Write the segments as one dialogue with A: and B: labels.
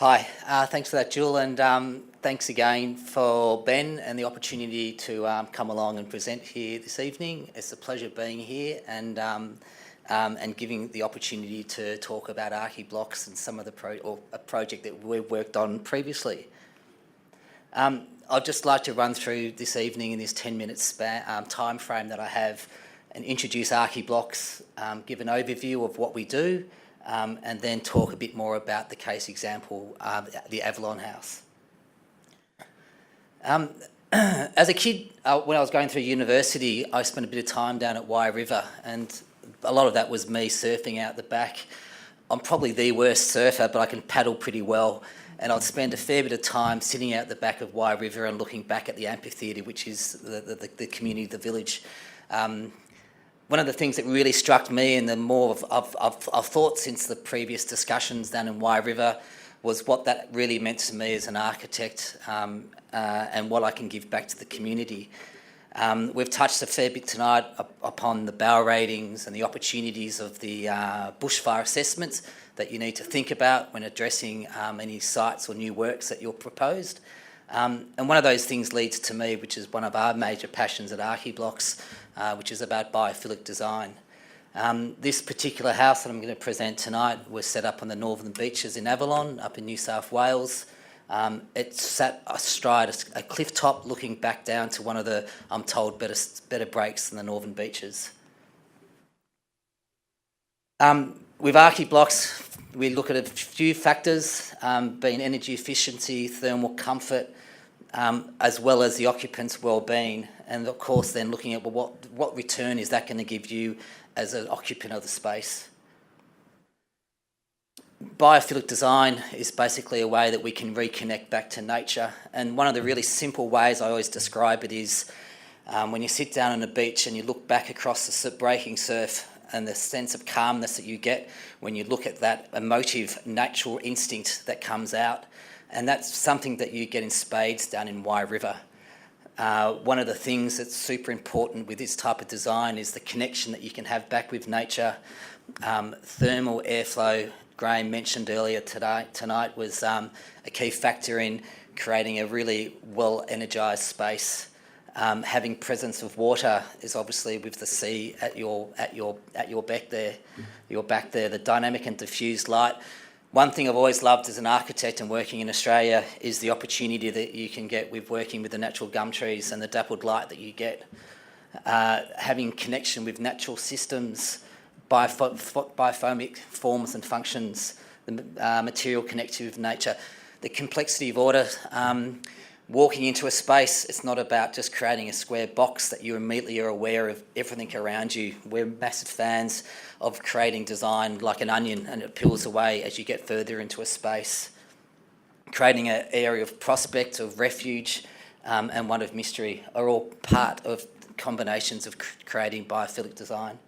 A: Hi, thanks for that, Jill, and thanks again for Ben and the opportunity to come along and present here this evening. It's a pleasure being here and giving the opportunity to talk about Archiblocks and some of the a project that we've worked on previously. I'd just like to run through this evening in this 10-minute time frame that I have and introduce Archiblocks, give an overview of what we do, and then talk a bit more about the case example, the Avalon house. As a kid, when I was going through university, I spent a bit of time down at Wye River, and a lot of that was me surfing out the back. I'm probably the worst surfer, but I can paddle pretty well, and I'd spend a fair bit of time sitting out the back of Wye River and looking back at the amphitheatre, which is the community, the village. One of the things that really struck me, and the more I've thought since the previous discussions down in Wye River, was what that really meant to me as an architect, and what I can give back to the community. We've touched a fair bit tonight upon the bower ratings and the opportunities of the bushfire assessments that you need to think about when addressing any sites or new works that you're proposed. And one of those things leads to me, which is one of our major passions at Archiblocks, which is about biophilic design. This particular house that I'm going to present tonight was set up on the northern beaches in Avalon, up in New South Wales. It sat astride a cliff top looking back down to one of the, I'm told, better breaks than the northern beaches. With Archiblocks, we look at a few factors, being energy efficiency, thermal comfort, as well as the occupant's well-being, and of course then looking at what return is that going to give you as an occupant of the space. Biophilic design is basically a way that we can reconnect back to nature, and one of the really simple ways I always describe it is when you sit down on a beach and you look back across the breaking surf and the sense of calmness that you get when you look at that emotive natural instinct that comes out, and that's something that you get in spades down in Wye River. One of the things that's super important with this type of design is the connection that you can have back with nature. Thermal airflow, Graham mentioned earlier tonight, was a key factor in creating a really well-energised space. Having presence of water is obviously with the sea at your back there, the dynamic and diffused light. One thing I've always loved as an architect and working in Australia is the opportunity that you can get with working with the natural gum trees and the dappled light that you get. Having connection with natural systems, biophomic forms and functions, the material connected with nature, the complexity of order. Walking into a space, it's not about just creating a square box that you immediately are aware of everything around you. We're massive fans of creating design like an onion, and it peels away as you get further into a space. Creating an area of prospect, of refuge, and one of mystery are all part of combinations of creating biophilic design.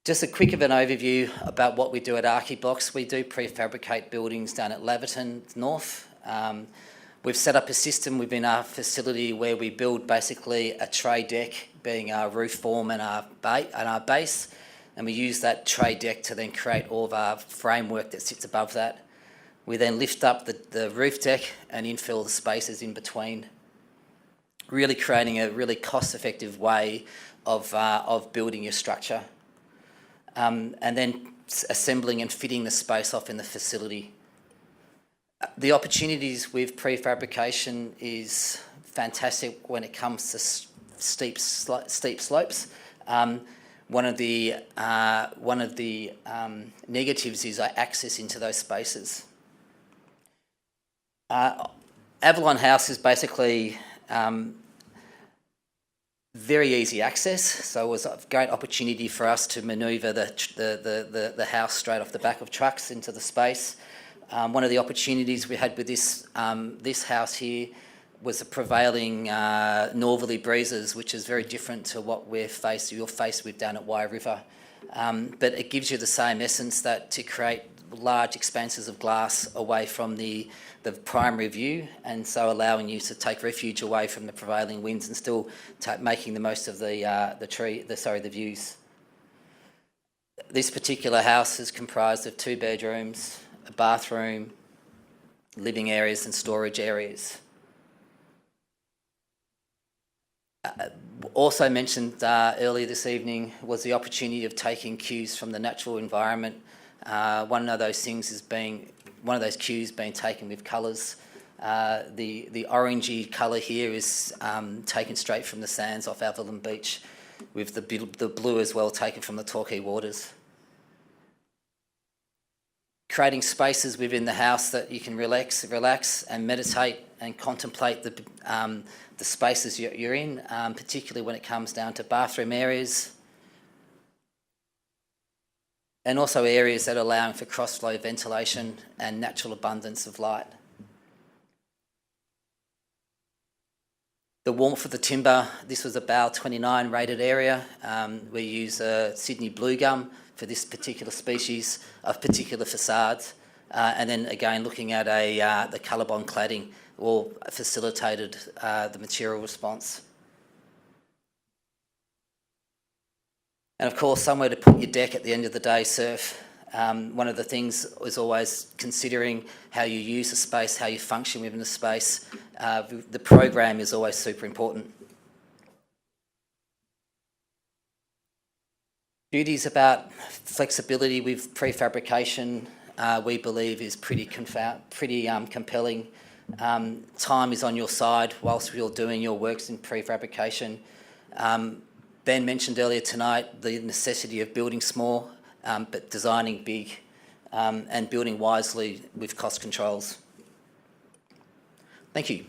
A: Just a quick of an overview about what we do at Archiblocks. We do prefabricate buildings down at Laverton North. We've set up a system within our facility where we build basically a tray deck, being our roof form and our base, and we use that tray deck to then create all of our framework that sits above that. We then lift up the roof deck and infill the spaces in between, really creating a really cost-effective way of building your structure, and then assembling and fitting the space off in the facility. The opportunities with prefabrication is fantastic when it comes to steep slopes. One of the negatives is access into those spaces. Avalon House is basically very easy access, so it was a great opportunity for us to manoeuvre the house straight off the back of trucks into the space. One of the opportunities we had with this house here was the prevailing northerly breezes, which is very different to what you're faced with down at Wye River. But it gives you the same essence, that to create large expanses of glass away from the primary view, and so allowing you to take refuge away from the prevailing winds and still making the most of the views. This particular house is comprised of 2 bedrooms, a bathroom, living areas and storage areas. Also mentioned earlier this evening was the opportunity of taking cues from the natural environment. One of those cues being taken with colours. The orangey colour here is taken straight from the sands off Avalon Beach, with the blue as well taken from the Torquay waters. Creating spaces within the house that you can relax and meditate and contemplate the spaces you're in, particularly when it comes down to bathroom areas, and also areas that are allowing for cross-flow ventilation and natural abundance of light. The warmth of the timber, this was a BAL 29 rated area. We use Sydney blue gum for this particular species of particular facades. And then again, looking at the ColourBond cladding, all facilitated the material response. And of course, somewhere to put your deck at the end of the day, surf. One of the things is always considering how you use the space, how you function within the space. The program is always super important. Beauty is about flexibility with prefabrication. We believe is pretty compelling. Time is on your side whilst you're doing your works in prefabrication. Ben mentioned earlier tonight the necessity of building small, but designing big, and building wisely with cost controls. Thank you.